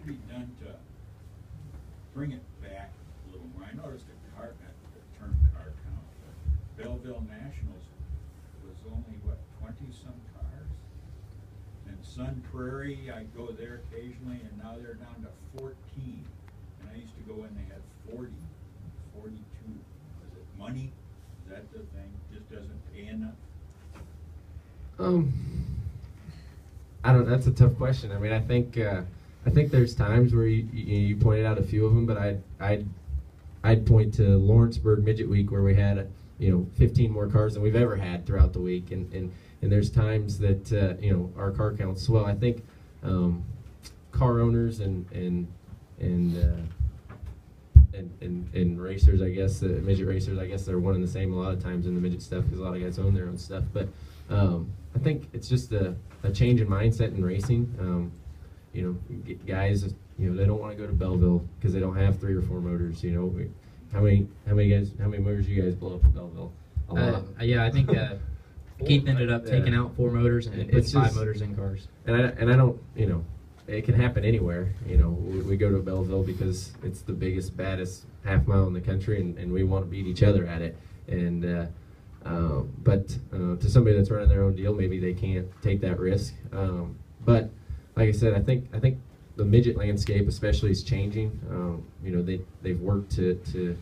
to be done to bring it back a little more? I noticed the term car count. Belleville Nationals was only, what, 20-some cars? And Sun Prairie, I go there occasionally, and now they're down to 14. And I used to go in, they had 40, 42. Is it money? Is that the thing? Just doesn't pay enough? I don't. That's a tough question. I mean, I think there's times where you pointed out a few of them, but I'd point to Lawrenceburg Midget Week where we had 15 more cars than we've ever had throughout the week, and there's times that our car counts swell. I think car owners and racers, I guess, midget racers, I guess they're one and the same a lot of times in the midget stuff because a lot of guys own their own stuff. But I think it's just a change in mindset in racing. Guys, they don't want to go to Belleville because they don't have 3 or 4 motors. How many motors do you guys blow up at Belleville? A lot. Yeah, I think Keith ended up taking out 4 motors and putting 5 motors in cars. And I don't, it can happen anywhere. We go to Belleville because it's the biggest, baddest half mile in the country, and we want to beat each other at it. And but to somebody that's running their own deal, maybe they can't take that risk. But like I said, I think the midget landscape especially is changing. They've worked to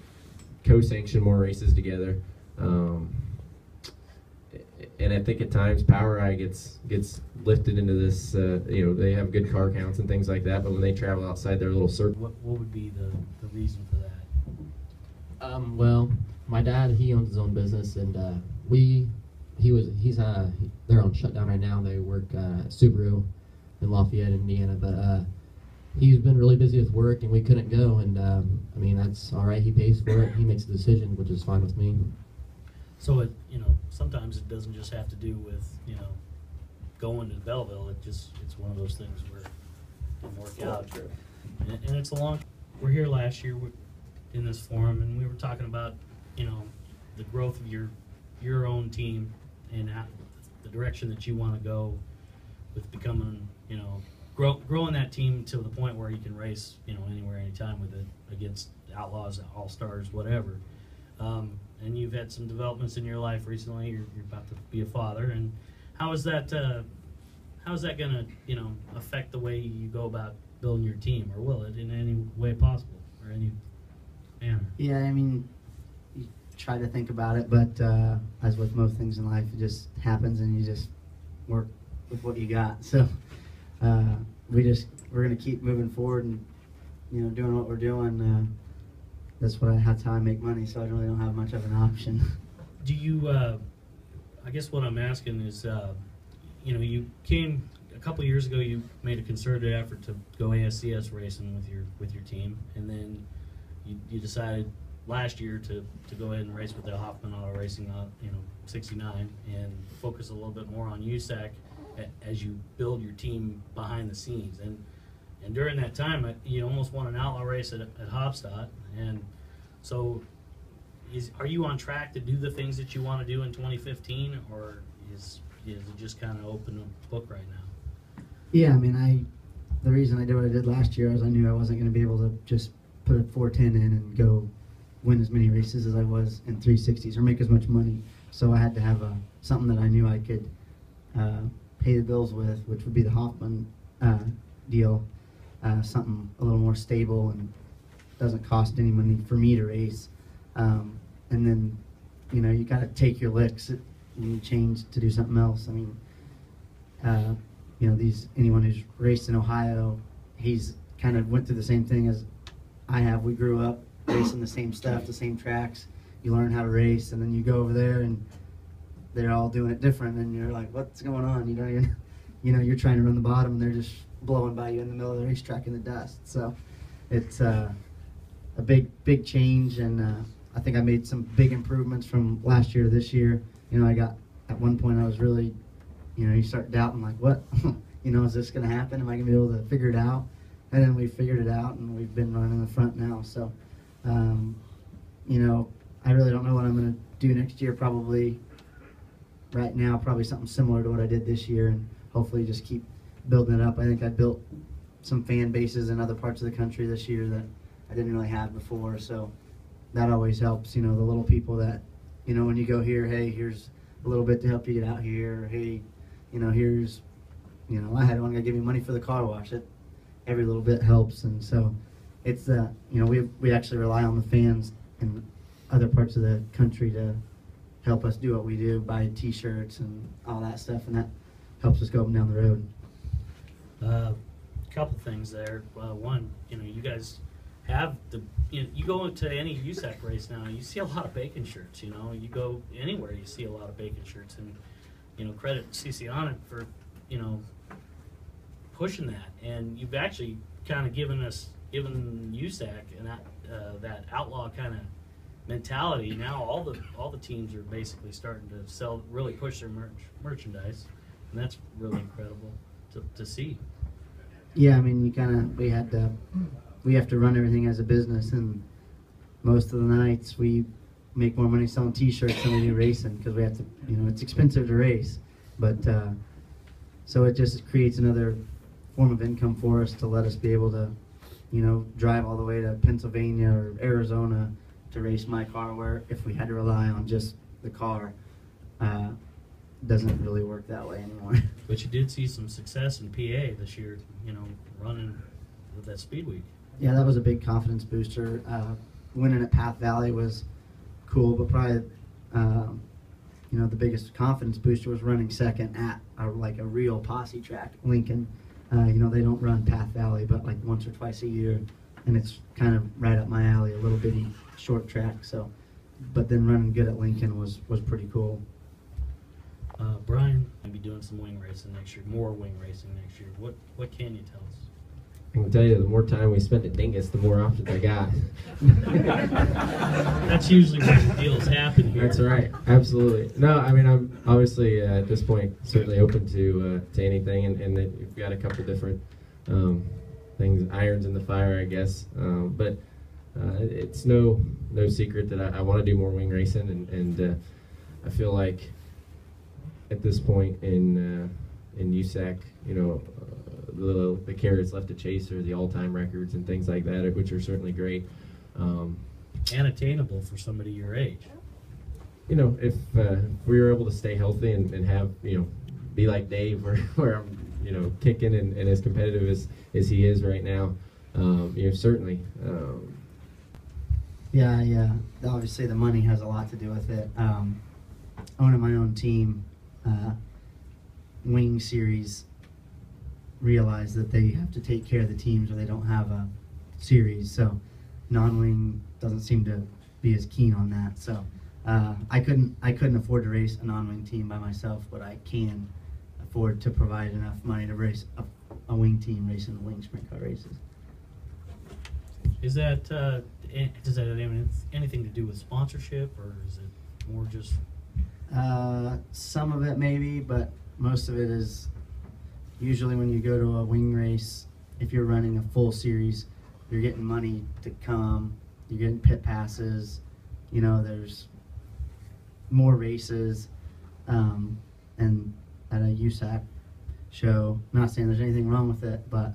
co-sanction more races together. And I think at times Power Eye gets lifted into this. They have good car counts and things like that, but when they travel outside their little circle, what would be the reason for that? Well, my dad, he owns his own business, and they're on shutdown right now. They work at Subaru in Lafayette, Indiana, but he's been really busy with work, and we couldn't go. And I mean, that's all right. He pays for it. He makes the decision, which is fine with me. So sometimes it doesn't just have to do with going to Belleville. It's one of those things where it didn't work out. And it's a long. We're here last year in this forum, and we were talking about the growth of your own team and the direction that you want to go with becoming growing that team to the point where you can race anywhere, anytime with it against Outlaws, All Stars, whatever. And you've had some developments in your life recently. You're about to be a father, and how is that going to affect the way you go about building your team, or will it in any way possible or any manner? Yeah, I mean, you try to think about it, but as with most things in life, it just happens, and you just work with what you got. So we're going to keep moving forward and doing what we're doing. That's how I make money, so I really don't have much of an option. Do you? I guess what I'm asking is, you came a couple years ago. You made a concerted effort to go ASCS racing with your team, and then you decided last year to go ahead and race with the Hoffman Auto Racing, 69, and focus a little bit more on USAC as you build your team behind the scenes. And during that time, you almost won an outlaw race at Hofstadt. And so are you on track to do the things that you want to do in 2015, or is it just kind of open book right now? Yeah, I mean, the reason I did what I did last year is I knew I wasn't going to be able to just put a 410 in and go win as many races as I was in 360s or make as much money. So I had to have something that I knew I could pay the bills with, which would be the Hoffman deal. Something a little more stable and doesn't cost any money for me to race. And then, you got to take your licks when you change to do something else. I mean, anyone who's raced in Ohio, he's kind of went through the same thing as I have. We grew up racing the same stuff, the same tracks. You learn how to race, and then you go over there, and they're all doing it different, and you're like, what's going on? You don't even, you're trying to run the bottom, and they're just blowing by you in the middle of the racetrack in the dust. So it's a big change, and I think I made some big improvements from last year to this year. I got, at one point I was really, you start doubting, like, what, is this going to happen? Am I going to be able to figure it out? And then we figured it out, and we've been running the front now. So, I really don't know what I'm going to do next year. Probably right now, probably something similar to what I did this year, and hopefully just keep building it up. I think I built some fan bases in other parts of the country this year that I didn't really have before. So that always helps, the little people that, when you go here, hey, here's a little bit to help you get out here. Or, hey, here's, I had one guy give me money for the car wash. Every little bit helps. And so it's, we actually rely on the fans in other parts of the country to help us do what we do, buy T-shirts and all that stuff, and that helps us go up and down the road. Couple things there. One, you guys have you go into any USAC race now, you see a lot of bacon shirts. You go anywhere, you see a lot of bacon shirts, and credit CC on it for pushing that. And you've actually kind of given USAC and that outlaw kind of mentality. Now all the teams are basically starting to really push their merchandise, and that's really incredible to see. Yeah, I mean, we have to run everything as a business, and most of the nights we make more money selling T-shirts than we do racing, because we have to, it's expensive to race, but so it just creates another form of income for us to let us be able to, drive all the way to Pennsylvania or Arizona to race my car, where if we had to rely on just the car, doesn't really work that way anymore. But you did see some success in PA this year, running with that Speed Week. Yeah, that was a big confidence booster. Winning at Path Valley was cool, but probably, the biggest confidence booster was running second at a real posse track, Lincoln. They don't run Path Valley, but like once or twice a year, and it's kind of right up my alley, a little bitty short track. So, but then running good at Lincoln was pretty cool. Brian, you'll be doing some wing racing next year, more wing racing next year. What can you tell us? I can tell you, the more time we spend at Dingus, the more options I got. That's usually where the deals happen here. That's right, absolutely. No, I mean, I'm obviously at this point certainly open to anything, and we've got a couple different things, irons in the fire, I guess. But it's no secret that I want to do more wing racing, and I feel like at this point in USAC, the carrots left to chase are the all-time records and things like that, which are certainly great. And attainable for somebody your age. If we were able to stay healthy and have, be like Dave, where I'm, kicking and as competitive as he is right now, certainly. Yeah. Obviously, the money has a lot to do with it. Owning my own team, Wing Series realize that they have to take care of the teams or they don't have a series. So non-wing doesn't seem to be as keen on that. So I couldn't afford to race a non-wing team by myself, but I can afford to provide enough money to race a wing team racing the wing sprint car races. Does that have anything to do with sponsorship, or is it more just? Some of it maybe, but most of it is usually when you go to a wing race, if you're running a full series, you're getting money to come, you're getting pit passes, there's more races, and at a USAC show, not saying there's anything wrong with it, but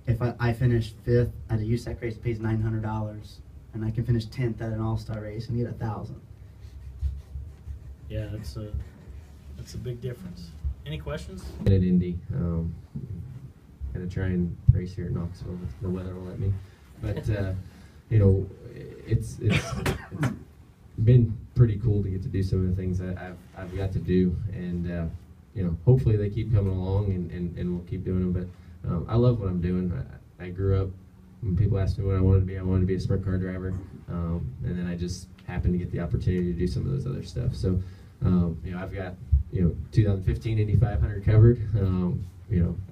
if I finish 5th at a USAC race, it pays $900, and I can finish 10th at an all-star race and get $1,000. Yeah, that's a big difference. Any questions? At Indy, gonna try and race here at Knoxville if the weather will let me. But it's been pretty cool to get to do some of the things that I've got to do, and hopefully they keep coming along and we'll keep doing them. But I love what I'm doing. I grew up, when people asked me what I wanted to be a sprint car driver, and then I just happened to get the opportunity to do some of those other stuff. So I've got 2015 Indy 500 covered.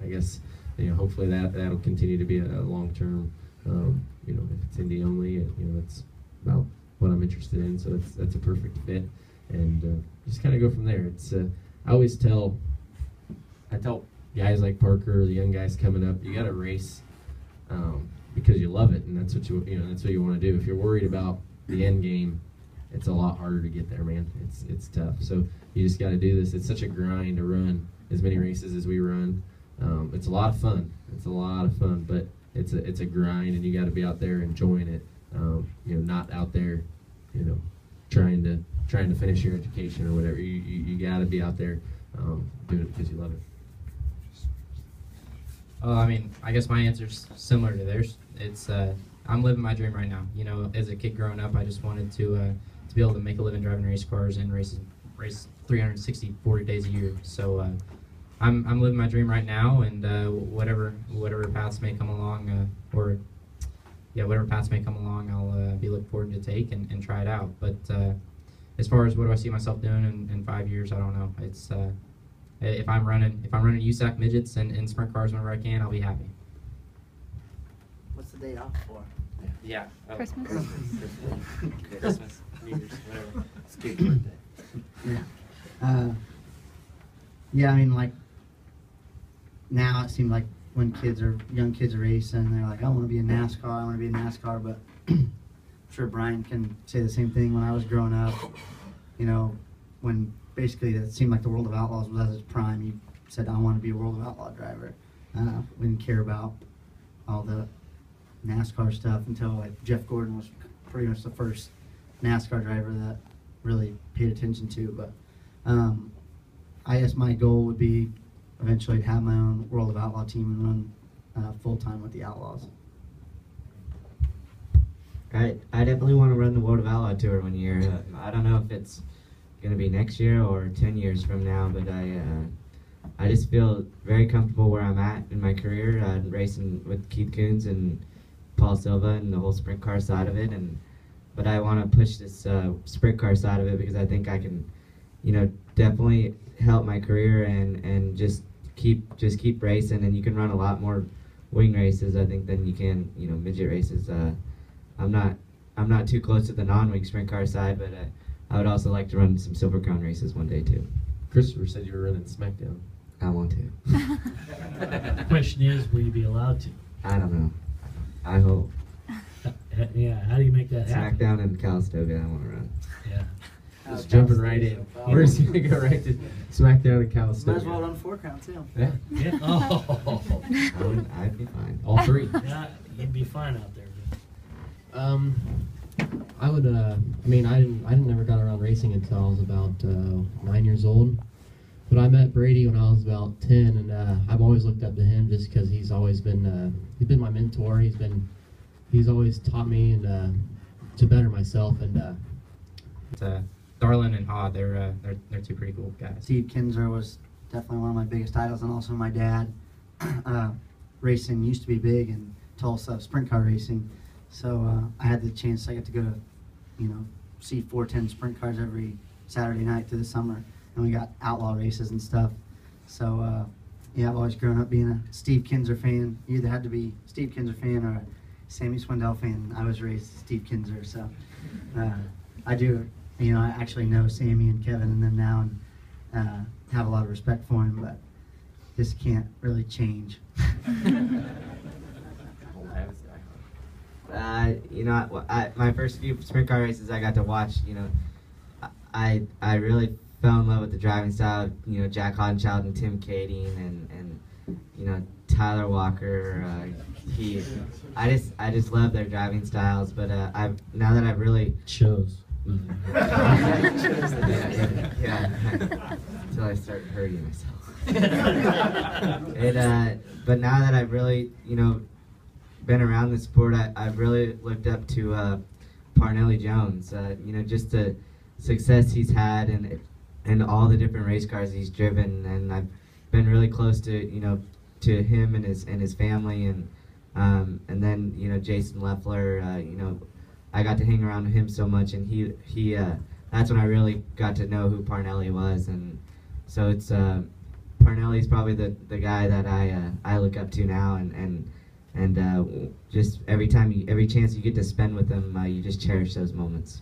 I guess hopefully that'll continue to be a long-term. If it's Indy only, that's about what I'm interested in. So that's a perfect fit, and just kind of go from there. It's I tell guys like Parker, the young guys coming up, you got to race because you love it, and that's what that's what you want to do. If you're worried about the end game, it's a lot harder to get there, man. It's tough. So you just got to do this. It's such a grind to run as many races as we run. It's a lot of fun. It's a lot of fun, but it's a grind, and you got to be out there enjoying it. Not out there, trying to finish your education or whatever. You got to be out there doing it because you love it. I mean, I guess my answer's similar to theirs. It's I'm living my dream right now. As a kid growing up, I just wanted to be able to make a living driving race cars and race 40 days a year. So I'm living my dream right now, and whatever paths may come along, whatever paths may come along, I'll be looking forward to take and try it out. But as far as what do I see myself doing in 5 years, I don't know. It's if I'm running USAC midgets and sprint cars whenever I can, I'll be happy. What's the date off for? Yeah. Christmas. Christmas, New Year's, whatever. It's a good birthday. Yeah. Yeah, I mean, like, now it seems like when young kids are racing, they're like, I want to be in NASCAR, I want to be in NASCAR, but I'm sure Brian can say the same thing. When I was growing up, when basically it seemed like the World of Outlaws was at its prime, you said, I want to be a World of Outlaw driver. We didn't care about all the NASCAR stuff until like Jeff Gordon was pretty much the first NASCAR driver that really paid attention to. But I guess my goal would be eventually to have my own World of Outlaw team and run full-time with the Outlaws. I definitely want to run the World of Outlaw Tour one year. I don't know if it's going to be next year or 10 years from now, but I just feel very comfortable where I'm at in my career, racing with Keith Coons and Paul Silva and the whole sprint car side of it. But I want to push this sprint car side of it because I think I can, definitely help my career and just keep racing. And you can run a lot more wing races, I think, than you can, midget races. I'm not too close to the non-wing sprint car side, but I would also like to run some Silver Crown races one day too. Christopher said you were running SmackDown. I want to. The question is, will you be allowed to? I don't know. I hope. Yeah, how do you make that happen? SmackDown and Calistoga I want to run. Yeah. Just jumping right in. Where's he gonna go right to SmackDown and Calistoga? Might as well run 4 Crown too. Yeah, Yeah. Oh. I'd be fine. all three. Yeah, you'd be fine out there. I would. I didn't never got around racing until I was about 9 years old. But I met Brady when I was about 10, and I've always looked up to him just because he's always been my mentor. He's always taught me and to better myself. And Darlin and Hod, they're two pretty cool guys. Steve Kinzer was definitely one of my biggest idols, and also my dad. Racing used to be big in Tulsa, sprint car racing. So I had the chance. I got to go to, see 410 sprint cars every Saturday night through the summer, and we got outlaw races and stuff. So I've always grown up being a Steve Kinzer fan. You either had to be a Steve Kinzer fan or a Sammy Swindell fan. I was raised Steve Kinzer, so I do. I actually know Sammy and Kevin and them now, and have a lot of respect for him, but this can't really change. My first few sprint car races I got to watch, I really fell in love with the driving style of, Jack Hodenschild and Tim Kading and Tyler Walker. I just love their driving styles. But now that I've really Shows. yeah, until I start hurting myself. But now that I've really been around the sport, I've really looked up to Parnelli Jones. Just the success he's had and all the different race cars he's driven, and I've been really close to to him and his family, and then Jason Leffler. I got to hang around with him so much, and he that's when I really got to know who Parnelli was, and so it's Parnelli's probably the guy that I look up to now, and just every chance you get to spend with him, you just cherish those moments.